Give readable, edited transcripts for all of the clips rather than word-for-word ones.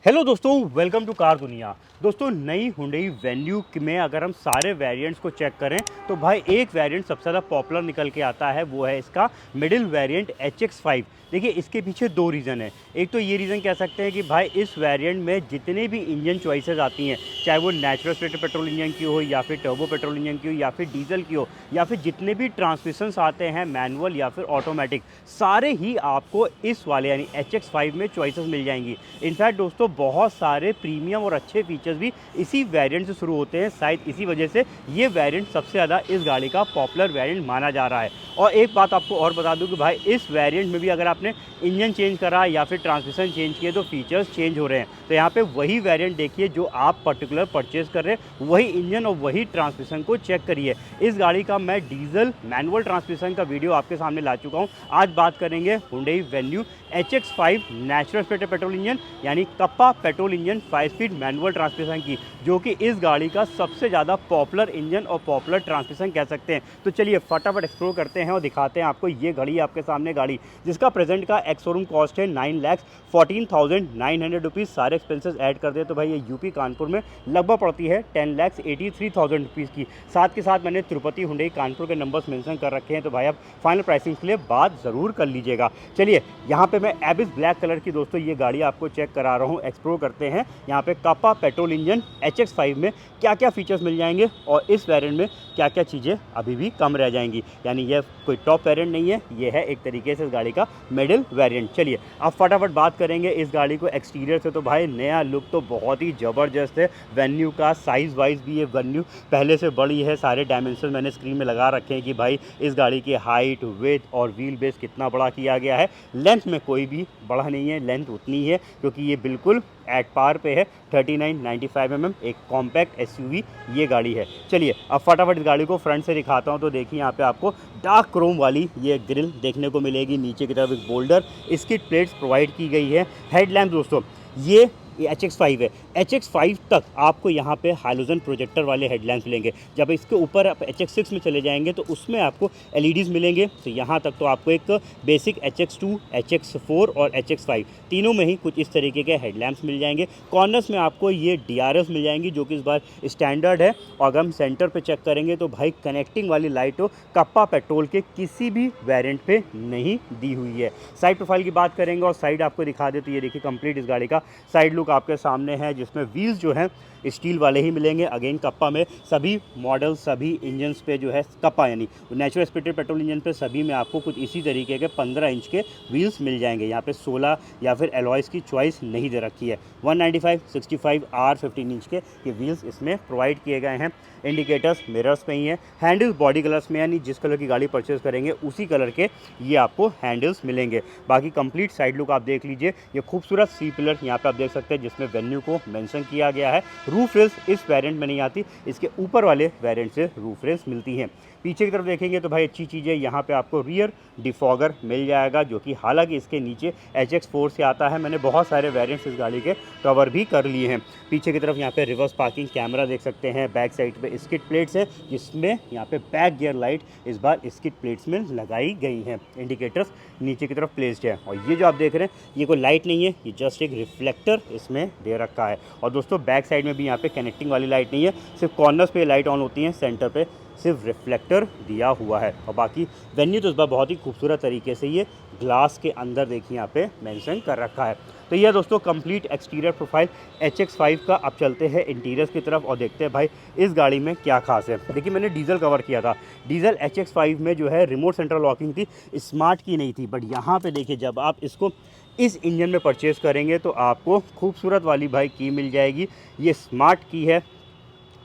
Hello दोस्तों, welcome to car दुनिया। दोस्तों, नई हुंडई वेन्यू में अगर हम सारे वेरिएंट्स को चेक करें तो भाई एक वेरिएंट सबसे ज़्यादा पॉपुलर निकल के आता है, वो है इसका मिडिल वेरिएंट HX5। देखिए, इसके पीछे दो रीज़न है। एक तो ये रीज़न कह सकते हैं कि भाई इस वेरिएंट में जितने भी इंजन चॉइसेस आती हैं, चाहे वो नेचुरल स्प्लिट पेट्रोल इंजन की हो या फिर टर्बो पेट्रोल इंजन की हो या फिर डीजल की हो या फिर जितने भी ट्रांसमिशंस आते हैं मैनुअल या फिर ऑटोमेटिक, सारे ही आपको इस वाले यानी HX5 में चॉइसेस मिल जाएंगी। इनफैक्ट दोस्तों, बहुत सारे प्रीमियम और अच्छे फीचर्स भी इसी वेरिएंट से शुरू होते हैं। शायद इसी वजह से ये वेरिएंट सबसे ज़्यादा इस गाड़ी का पॉपुलर वेरिएंट माना जा रहा है। और एक बात आपको और बता दूं कि भाई इस वेरिएंट में भी अगर आपने इंजन चेंज करा या फिर ट्रांसमिशन चेंज किए तो फीचर्स चेंज हो रहे हैं। तो यहाँ पे वही वेरिएंट देखिए जो आप पर्टिकुलर परचेज कर रहे हैं, वही इंजन और वही ट्रांसमिशन को चेक करिए। इस गाड़ी का मैं डीजल मैनुअल ट्रांसमिशन का वीडियो आपके सामने ला चुका हूँ। आज बात करेंगे Hyundai Venue HX5 natural split petrol engine यानी Kappa petrol engine 5 speed manual transmission की, जो कि इस गाड़ी का सबसे ज़्यादा पॉपुलर इंजन और पॉपुलर ट्रांसमिशन कह सकते हैं। तो चलिए फटाफट एक्सप्लोर करते हैं और दिखाते हैं आपको ये घड़ी आपके सामने गाड़ी, जिसका प्रेजेंट का एक्स शोरूम कॉस्ट है 9,14,900 रुपीज़। सारे एक्सपेंसेस ऐड कर दे तो भाई ये यूपी कानपुर में लगभग पड़ती है 10,83,000 रुपीज़ की। साथ के साथ मैंने तिरुपति हुंडई कानपुर के नंबर्स मेंशन कर रखे हैं, तो भाई आप फाइनल प्राइसिंग के लिए बात ज़रूर कर लीजिएगा। चलिए यहाँ पे मैं एबिस ब्लैक कलर की दोस्तों ये गाड़ी आपको चेक करा रहा हूँ। एक्सप्लोर करते हैं यहाँ पे कप्पा पेट्रोल इंजन HX5 में क्या क्या फीचर्स मिल जाएंगे और इस वेरिएंट में क्या क्या चीज़ें अभी भी कम रह जाएंगी। यानी यह कोई टॉप वेरिएंट नहीं है, ये है एक तरीके से इस गाड़ी का मिडिल वेरिएंट। चलिए अब फटाफट बात करेंगे इस गाड़ी को एक्सटीरियर से। तो भाई नया लुक तो बहुत ही ज़बरदस्त है वेन्यू का। साइज़ वाइज भी ये वेन्यू पहले से बड़ी है। सारे डायमेंशन मैंने स्क्रीन में लगा रखे हैं कि भाई इस गाड़ी की हाइट, विड्थ और व्हील बेस कितना बड़ा किया गया है। लेंथ में कोई भी बड़ा नहीं है, लेंथ उतनी है क्योंकि ये बिल्कुल एट पार पे है। 3995 mm एक कॉम्पैक्ट SUV ये गाड़ी है। चलिए अब फटाफट इस गाड़ी को फ्रंट से दिखाता हूँ। तो देखिए यहाँ पे आपको डार्क क्रोम वाली ये ग्रिल देखने को मिलेगी। नीचे की तरफ एक बोल्डर स्किड प्लेट्स प्रोवाइड की गई है। हेडलैम्प दोस्तों ये HX5 है। HX5 तक आपको यहाँ पे हाइलोजन प्रोजेक्टर वाले हेडलैम्प्स मिलेंगे। जब इसके ऊपर आप HX6 में चले जाएंगे तो उसमें आपको LEDs मिलेंगे। तो यहाँ तक तो आपको एक बेसिक HX2, HX4 और HX5 तीनों में ही कुछ इस तरीके के हेडलैम्प्स मिल जाएंगे। कॉर्नर्स में आपको ये DRS मिल जाएंगी जो कि इस बार स्टैंडर्ड है। और अगर हम सेंटर पर चेक करेंगे तो भाई कनेक्टिंग वाली लाइट तो कप्पा पेट्रोल के किसी भी वेरिएंट पे नहीं दी हुई है। साइड प्रोफाइल की बात करेंगे और साइड आपको दिखा दे तो ये देखिए कंप्लीट इस गाड़ी का साइड लुक आपके सामने है, जिसमें व्हील्स जो हैं स्टील वाले ही मिलेंगे। अगेन कप्पा में सभी मॉडल सभी इंजन्स पे जो है कप्पा यानी नेचुरल स्प्लिटेड पेट्रोल इंजन पे सभी में आपको कुछ इसी तरीके के 15 इंच के व्हील्स मिल जाएंगे। यहाँ पे 16 या फिर एलॉयज़ की चॉइस नहीं दे रखी है। 195, 65 R 15 इंच के ये व्हील्स इसमें प्रोवाइड किए गए हैं। इंडिकेटर्स मिरर्स पे ही हैं। हैंडल्स बॉडी कलर्स में यानी जिस कलर की गाड़ी परचेज करेंगे उसी कलर के ये आपको हैंडल्स मिलेंगे। बाकी कंप्लीट साइड लुक आप देख लीजिए। ये खूबसूरत सी पिलर यहाँ पे आप देख सकते हैं जिसमें वेन्यू को मेंशन किया गया है। रूफ रेल्स इस वेरिएंट में नहीं आती, इसके ऊपर वाले वेरिएंट से रूफ रेल्स मिलती हैं। पीछे की तरफ देखेंगे तो भाई अच्छी चीज़ है, यहाँ पे आपको रियर डिफॉगर मिल जाएगा जो कि हालांकि इसके नीचे HX4 से आता है। मैंने बहुत सारे वेरिएंट्स इस गाड़ी के कवर भी कर लिए हैं। पीछे की तरफ यहाँ पे रिवर्स पार्किंग कैमरा देख सकते हैं। बैक साइड पे स्किड प्लेट्स है जिसमें यहाँ पे बैक गियर लाइट इस बार स्किड प्लेट्स में लगाई गई हैं। इंडिकेटर्स नीचे की तरफ प्लेस्ड है। और ये जो आप देख रहे हैं ये कोई लाइट नहीं है, ये जस्ट एक रिफ्लेक्टर इसमें दे रखा है। और दोस्तों बैक साइड में भी यहाँ पे कनेक्टिंग वाली लाइट नहीं है, सिर्फ कॉर्नर्स पे लाइट ऑन होती हैं, सेंटर पे सिर्फ रिफ्लेक्टर दिया हुआ है। और बाकी वेन्यू तो इस बार बहुत ही खूबसूरत तरीके से ये ग्लास के अंदर देखिए यहाँ पे मेंशन कर रखा है। तो यह दोस्तों कंप्लीट एक्सटीरियर प्रोफाइल HX5 का। अब चलते हैं इंटीरियर्स की तरफ और देखते हैं भाई इस गाड़ी में क्या खास है। देखिए मैंने डीजल कवर किया था। डीजल HX5 में जो है रिमोट सेंट्रल लॉकिंग थी, स्मार्ट की नहीं थी। बट यहाँ पे देखिए जब आप इसको इस इंजन में परचेज़ करेंगे तो आपको खूबसूरत वाली भाई की मिल जाएगी। ये स्मार्ट की है,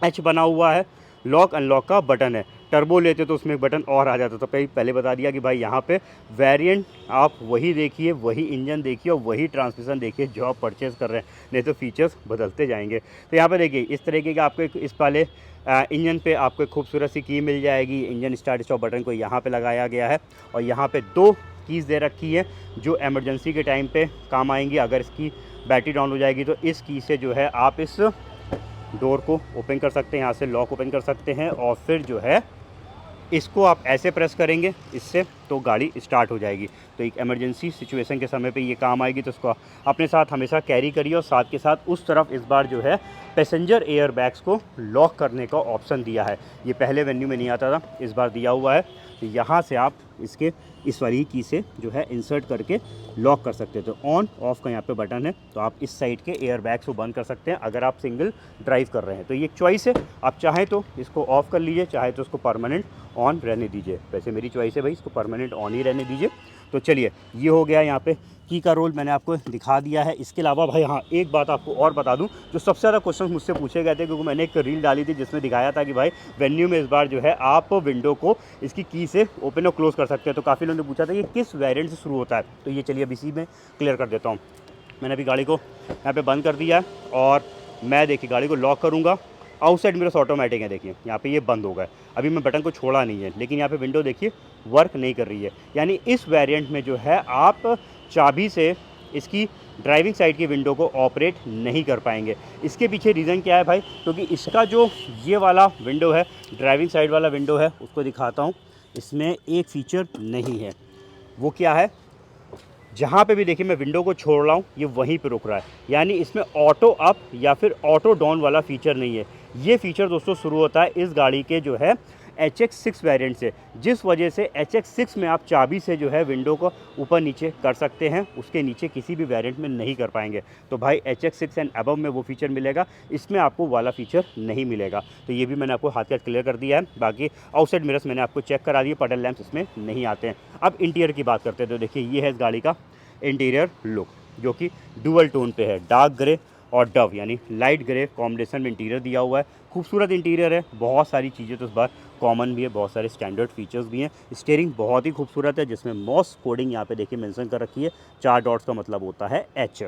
H बना हुआ है, लॉक अनलॉक का बटन है। टर्बो लेते तो उसमें एक बटन और आ जाता। तो पहले बता दिया कि भाई यहाँ पे वेरिएंट आप वही देखिए, वही इंजन देखिए और वही ट्रांसमिशन देखिए जो आप परचेज़ कर रहे हैं, नहीं तो फीचर्स बदलते जाएंगे। तो यहाँ पे देखिए इस तरीके का आपको इस वाले इंजन पे आपको एक खूबसूरत सी की मिल जाएगी। इंजन स्टार्ट स्टॉप बटन को यहाँ पे लगाया गया है और यहाँ पे 2 कीज़ दे रखी है जो एमरजेंसी के टाइम पे काम आएंगी। अगर इसकी बैटरी डाउन हो जाएगी तो इस की से जो है आप इस डोर को ओपन कर सकते हैं, यहाँ से लॉक ओपन कर सकते हैं और फिर जो है इसको आप ऐसे प्रेस करेंगे इससे तो गाड़ी स्टार्ट हो जाएगी। तो एक इमरजेंसी सिचुएशन के समय पे ये काम आएगी, तो इसको अपने साथ हमेशा कैरी करिए। और साथ के साथ उस तरफ इस बार जो है पैसेंजर एयर बैग्स को लॉक करने का ऑप्शन दिया है। ये पहले वेन्यू में नहीं आता था, इस बार दिया हुआ है। तो यहाँ से आप इसके इस वाली की से जो है इंसर्ट करके लॉक कर सकते हैं। तो ऑन ऑफ का यहाँ पे बटन है, तो आप इस साइड के एयर बैग्स को बंद कर सकते हैं अगर आप सिंगल ड्राइव कर रहे हैं। तो ये एक चॉइस है, आप चाहें तो इसको ऑफ़ कर लीजिए, चाहे तो इसको परमानेंट ऑन रहने दीजिए। वैसे मेरी चॉइस है भाई, इसको परमानेंट ऑन ही रहने दीजिए। तो चलिए, ये हो गया यहाँ पे की का रोल मैंने आपको दिखा दिया है। इसके अलावा भाई हाँ, एक बात आपको और बता दूं, जो सबसे ज़्यादा क्वेश्चन मुझसे पूछे गए थे, क्योंकि मैंने एक रील डाली थी जिसमें दिखाया था कि भाई वेन्यू में इस बार जो है आप विंडो को इसकी की से ओपन और क्लोज़ कर सकते हैं। तो काफ़ी लोगों ने पूछा था ये किस वेरिएंट से शुरू होता है, तो ये चलिए अब इसी में क्लियर कर देता हूँ। मैंने अभी गाड़ी को यहाँ पर बंद कर दिया है और मैं देखिए गाड़ी को लॉक करूँगा। आउटसाइड मिरर्स ऑटोमेटिक है, देखिए यहाँ पे ये बंद हो गया। अभी मैं बटन को छोड़ा नहीं है, लेकिन यहाँ पे विंडो देखिए वर्क नहीं कर रही है। यानी इस वेरिएंट में जो है आप चाबी से इसकी ड्राइविंग साइड की विंडो को ऑपरेट नहीं कर पाएंगे। इसके पीछे रीज़न क्या है भाई, क्योंकि इसका जो ये वाला विंडो है, ड्राइविंग साइड वाला विंडो है, उसको दिखाता हूँ। इसमें एक फ़ीचर नहीं है, वो क्या है, जहाँ पे भी देखिए मैं विंडो को छोड़ रहा हूँ ये वहीं पे रुक रहा है। यानी इसमें ऑटो अप या फिर ऑटो डाउन वाला फ़ीचर नहीं है। ये फ़ीचर दोस्तों शुरू होता है इस गाड़ी के जो है HX6 वेरिएंट से, जिस वजह से HX6 में आप चाबी से जो है विंडो को ऊपर नीचे कर सकते हैं, उसके नीचे किसी भी वेरिएंट में नहीं कर पाएंगे। तो भाई HX6 एंड अबव में वो फीचर मिलेगा, इसमें आपको वाला फीचर नहीं मिलेगा। तो ये भी मैंने आपको हाथ के क्लियर कर दिया है। बाकी आउटसाइड मिरर्स मैंने आपको चेक करा दिए, पडल लैंप्स इसमें नहीं आते हैं। अब इंटीरियर की बात करते हैं, तो देखिए ये है इस गाड़ी का इंटीरियर लुक, जो कि डुअल टोन पे है, डार्क ग्रे और डव यानी लाइट ग्रे कॉम्बिनेशन में इंटीरियर दिया हुआ है। खूबसूरत इंटीरियर है, बहुत सारी चीज़ें तो इस बार कॉमन भी है, बहुत सारे स्टैंडर्ड फीचर्स भी हैं। स्टीयरिंग बहुत ही खूबसूरत है, जिसमें मॉस कोडिंग यहाँ पे देखिए मेंशन कर रखी है, 4 डॉट्स का मतलब होता है H।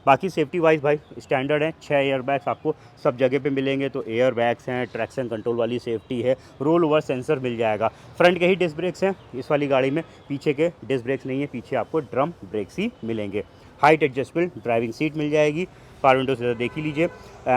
बाकी सेफ्टी वाइज भाई स्टैंडर्ड है, 6 एयर बैग्स आपको सब जगह पे मिलेंगे। तो एयर बैग्स हैं, ट्रैक्शन कंट्रोल वाली सेफ्टी है, रोल ओवर सेंसर मिल जाएगा। फ्रंट के ही डिस्क ब्रेक्स हैं इस वाली गाड़ी में, पीछे के डिस्क ब्रेक्स नहीं है, पीछे आपको ड्रम ब्रेक्स ही मिलेंगे। हाइट एडजस्टेबल ड्राइविंग सीट मिल जाएगी। पावर विंडो से देख ही लीजिए।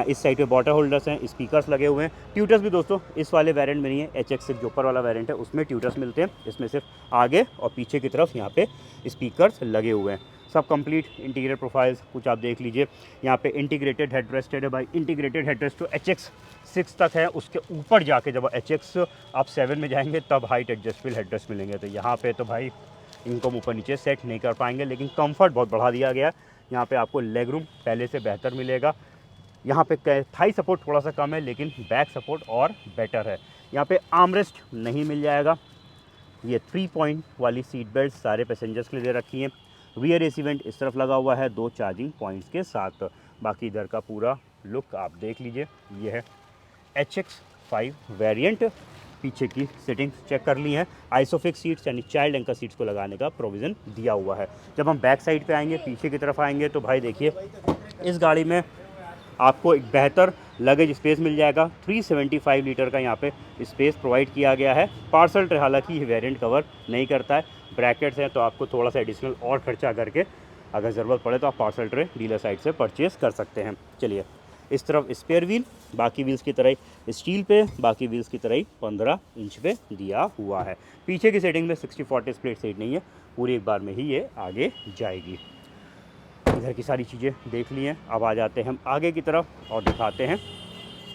इस साइड पे वाटर होल्डर्स हैं, स्पीकर्स लगे हुए हैं। ट्यूटर्स भी दोस्तों इस वाले वेरिएंट में नहीं है, HX6 जो ऊपर वाला वेरिएंट है उसमें ट्यूटर्स मिलते हैं, इसमें सिर्फ आगे और पीछे की तरफ यहाँ पे स्पीकर्स लगे हुए हैं। सब कंप्लीट इंटीरियर प्रोफाइल्स कुछ आप देख लीजिए। यहाँ पे इंटीग्रेटेड हेडरेस्ट है भाई, इंटीग्रेटेड हेडरेस्ट तो HX6 तक है, उसके ऊपर जाके जब HX आप 7 में जाएंगे तब हाइट एडजस्टेबल हेडरेस्ट मिलेंगे। तो यहाँ पे तो भाई इनको ऊपर नीचे सेट नहीं कर पाएंगे, लेकिन कंफर्ट बहुत बढ़ा दिया गया है। यहाँ पे आपको लेग रूम पहले से बेहतर मिलेगा। यहाँ पे थाई सपोर्ट थोड़ा सा कम है, लेकिन बैक सपोर्ट और बेटर है। यहाँ पे आर्मरेस्ट नहीं मिल जाएगा। ये 3 पॉइंट वाली सीट बेल्ट सारे पैसेंजर्स के लिए दे रखी हैं। रियर एसी वेंट इस तरफ लगा हुआ है 2 चार्जिंग पॉइंट्स के साथ। बाकी इधर का पूरा लुक आप देख लीजिए। ये है HX5 वेरिएंट। पीछे की सेटिंग्स चेक कर ली हैं। आइसोफिक्स सीट्स यानी चाइल्ड एंकर सीट्स को लगाने का प्रोविज़न दिया हुआ है। जब हम बैक साइड पे आएंगे, पीछे की तरफ आएंगे, तो भाई देखिए इस गाड़ी में आपको एक बेहतर लगेज स्पेस मिल जाएगा। 375 लीटर का यहाँ पे स्पेस प्रोवाइड किया गया है। पार्सल ट्रे हालांकि ये वेरिएंट कवर नहीं करता है, ब्रैकेट्स हैं, तो आपको थोड़ा सा एडिशनल और खर्चा करके अगर ज़रूरत पड़े तो आप पार्सल ट्रे डीलर साइड से परचेज़ कर सकते हैं। चलिए, इस तरफ स्पेयर व्हील बाकी व्हील्स की तरह ही स्टील पे, बाकी व्हील्स की तरह ही 15 इंच पे दिया हुआ है। पीछे की सेटिंग में 60-40 स्प्लिट सीट नहीं है, पूरी एक बार में ही ये आगे जाएगी। इधर की सारी चीज़ें देख ली हैं। अब आ जाते हैं हम आगे की तरफ और दिखाते हैं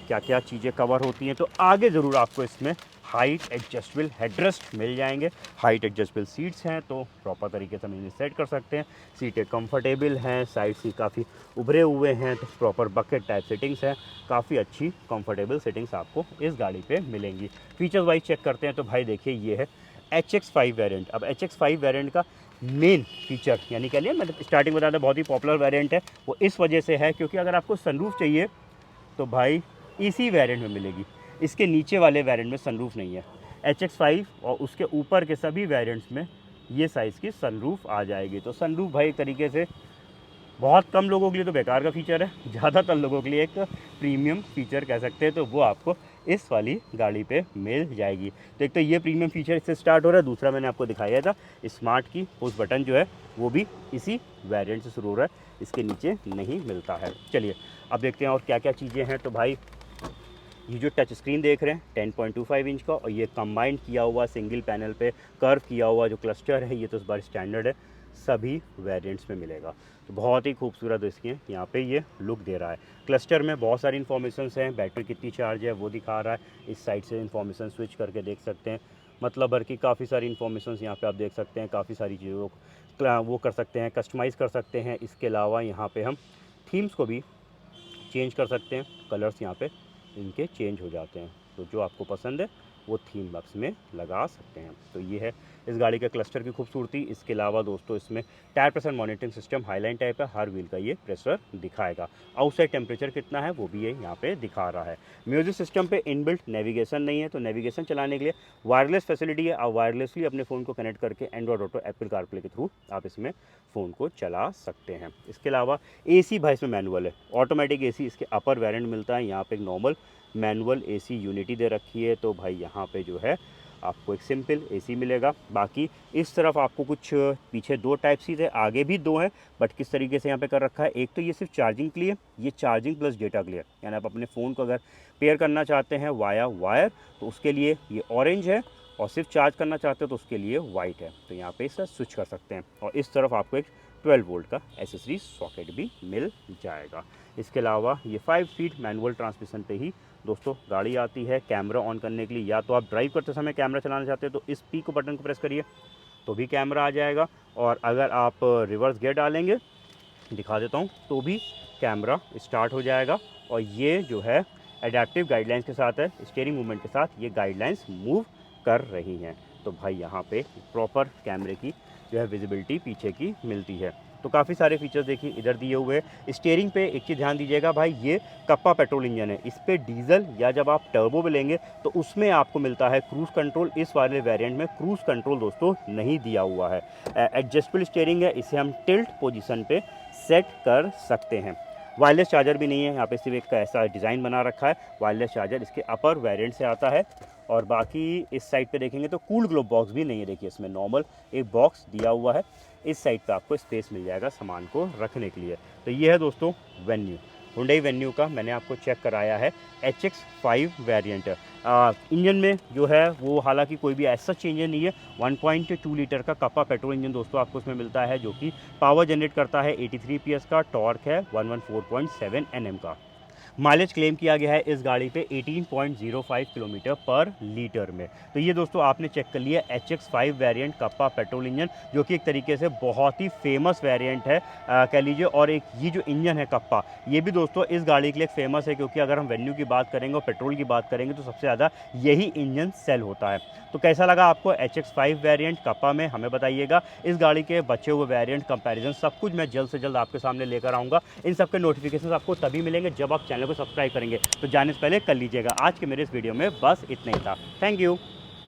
क्या क्या चीज़ें कवर होती हैं। तो आगे ज़रूर आपको इसमें हाइट एडजस्टेबल हेडरेस्ट मिल जाएंगे। हाइट एडजस्टेबल सीट्स हैं, तो प्रॉपर तरीके से हम इन्हें सेट कर सकते हैं। सीटें कंफर्टेबल हैं, साइड सीट काफ़ी उभरे हुए हैं, तो प्रॉपर बकेट टाइप सेटिंग्स हैं। काफ़ी अच्छी कंफर्टेबल सेटिंग्स आपको इस गाड़ी पे मिलेंगी। फीचर्स वाइज चेक करते हैं, तो भाई देखिए ये है HX5 वेरिएंट। अब HX5 वेरिएंट का मेन फीचर यानी कह लिया, मैंने स्टार्टिंग बताया था बहुत ही पॉपुलर वेरिएंट है, वो इस वजह से है क्योंकि अगर आपको सनरूफ चाहिए तो भाई इसी वेरिएंट में मिलेगी। इसके नीचे वाले वेरिएंट में सनरूफ नहीं है। HX5 और उसके ऊपर के सभी वेरिएंट्स में ये साइज़ की सनरूफ आ जाएगी। तो सनरूफ भाई एक तरीके से बहुत कम लोगों के लिए तो बेकार का फीचर है, ज़्यादातर लोगों के लिए एक प्रीमियम फीचर कह सकते हैं। तो वो आपको इस वाली गाड़ी पे मिल जाएगी। तो एक तो ये प्रीमियम फीचर इससे स्टार्ट हो रहा है, दूसरा मैंने आपको दिखाया था स्मार्ट की पुश बटन जो है वो भी इसी वेरिएंट से शुरू हो रहा है, इसके नीचे नहीं मिलता है। चलिए अब देखते हैं और क्या क्या चीज़ें हैं। तो भाई ये जो टच स्क्रीन देख रहे हैं 10.25 इंच का, और ये कंबाइंड किया हुआ सिंगल पैनल पे कर्व किया हुआ जो क्लस्टर है, ये तो इस बार स्टैंडर्ड है, सभी वेरिएंट्स में मिलेगा। तो बहुत ही खूबसूरत इसकी यहाँ पे ये लुक दे रहा है। क्लस्टर में बहुत सारी इन्फॉर्मेशन हैं, बैटरी कितनी चार्ज है वो दिखा रहा है, इस साइड से इन्फॉर्मेशन स्विच करके देख सकते हैं, मतलब भर की काफ़ी सारी इन्फॉर्मेशन यहाँ पे आप देख सकते हैं, काफ़ी सारी चीज़ों को वो कर सकते हैं, कस्टमाइज़ कर सकते हैं। इसके अलावा यहाँ पे हम थीम्स को भी चेंज कर सकते हैं, कलर्स यहाँ पे इनके चेंज हो जाते हैं, तो जो आपको पसंद है वो थीम बॉक्स में लगा सकते हैं। तो ये है इस गाड़ी के क्लस्टर की खूबसूरती। इसके अलावा दोस्तों इसमें tyre pressure monitoring system highline type है, हर व्हील का ये प्रेशर दिखाएगा। आउटसाइड टेम्परेचर कितना है वो भी ये यहाँ पे दिखा रहा है। म्यूजिक सिस्टम पे इनबिल्ट नेविगेशन नहीं है, तो नेविगेशन चलाने के लिए वायरलेस फैसिलिटी है। आप वायरलेसली अपने फ़ोन को कनेक्ट करके एंड्रॉयड ऑटो, एप्पल कारप्ले के थ्रू आप इसमें फ़ोन को चला सकते हैं। इसके अलावा AC भाई इसमें मैनुअल है, ऑटोमेटिक AC इसके अपर वेरिएंट मिलता है। यहाँ पे एक नॉर्मल मैनुअल AC यूनिटी दे रखी है, तो भाई यहाँ पे जो है आपको एक सिंपल AC मिलेगा। बाकी इस तरफ आपको कुछ पीछे 2 टाइप सी थे, आगे भी 2 हैं, बट किस तरीके से यहाँ पे कर रखा है, एक तो ये सिर्फ चार्जिंग के लिए, ये चार्जिंग प्लस डेटा के लिए, यानी आप अपने फ़ोन को अगर पेयर करना चाहते हैं वाया वायर तो उसके लिए ये ऑरेंज है, और सिर्फ चार्ज करना चाहते हो तो उसके लिए वाइट है। तो यहाँ पे इसका स्विच कर सकते हैं, और इस तरफ आपको एक 12 वोल्ट का एसेसरी सॉकेट भी मिल जाएगा। इसके अलावा ये 5 स्पीड मैनुअल ट्रांसमिशन पे ही दोस्तों गाड़ी आती है। कैमरा ऑन करने के लिए, या तो आप ड्राइव करते समय कैमरा चलाना चाहते हैं तो इस पी को बटन को प्रेस करिए तो भी कैमरा आ जाएगा, और अगर आप रिवर्स गियर डालेंगे, दिखा देता हूँ, तो भी कैमरा स्टार्ट हो जाएगा। और ये जो है एडेप्टिव गाइडलाइंस के साथ है, स्टीयरिंग मूवमेंट के साथ ये गाइडलाइंस मूव कर रही हैं। तो भाई यहाँ पे प्रॉपर कैमरे की जो है विजिबिलिटी पीछे की मिलती है। तो काफ़ी सारे फीचर्स देखिए इधर दिए हुए हैं। स्टीयरिंग पे एक चीज़ ध्यान दीजिएगा भाई, ये कप्पा पेट्रोल इंजन है, इस पे डीजल या जब आप टर्बो में लेंगे तो उसमें आपको मिलता है क्रूज़ कंट्रोल। इस वाले वेरिएंट में क्रूज़ कंट्रोल दोस्तों नहीं दिया हुआ है। एडजस्टेबल स्टीयरिंग है, इसे हम टिल्ट पोजीशन पे सेट कर सकते हैं। वायरलेस चार्जर भी नहीं है, यहाँ पे सिर्फ एक ऐसा डिज़ाइन बना रखा है। वायरलेस चार्जर इसके अपर वेरिएंट से आता है। और बाकी इस साइड पे देखेंगे तो कूल ग्लोब बॉक्स भी नहीं है, देखिए इसमें नॉर्मल एक बॉक्स दिया हुआ है। इस साइड पे आपको स्पेस मिल जाएगा सामान को रखने के लिए। तो ये है दोस्तों वेन्यू, हुंडई वेन्यू का मैंने आपको चेक कराया है HX5 वेरिएंट। इंजन में जो है वो हालांकि कोई भी ऐसा चेंज नहीं है। 1.2 लीटर का कप्पा पेट्रोल इंजन दोस्तों आपको इसमें मिलता है, जो कि पावर जनरेट करता है 83 PS का, टॉर्क है 114.7 Nm का। माइलेज क्लेम किया गया है इस गाड़ी पे 18.05 किलोमीटर पर लीटर में। तो ये दोस्तों आपने चेक कर लिया HX5 variant kappa petrol engine, जो कि एक तरीके से बहुत ही फेमस वेरिएंट है कह लीजिए। और एक ये जो इंजन है कप्पा, ये भी दोस्तों इस गाड़ी के लिए फेमस है, क्योंकि अगर हम वेन्यू की बात करेंगे और पेट्रोल की बात करेंगे तो सबसे ज़्यादा यही इंजन सेल होता है। तो कैसा लगा आपको HX5 वेरिएंट कप्पा में, हमें बताइएगा। इस गाड़ी के बचे हुए वेरिएंट कंपैरिजन सब कुछ मैं जल्द से जल्द आपके सामने लेकर आऊँगा। इन सब के नोटिफिकेशन आपको तभी मिलेंगे जब आप चैनल को सब्सक्राइब करेंगे, तो जाने से पहले कर लीजिएगा। आज के मेरे इस वीडियो में बस इतना ही था। Thank you.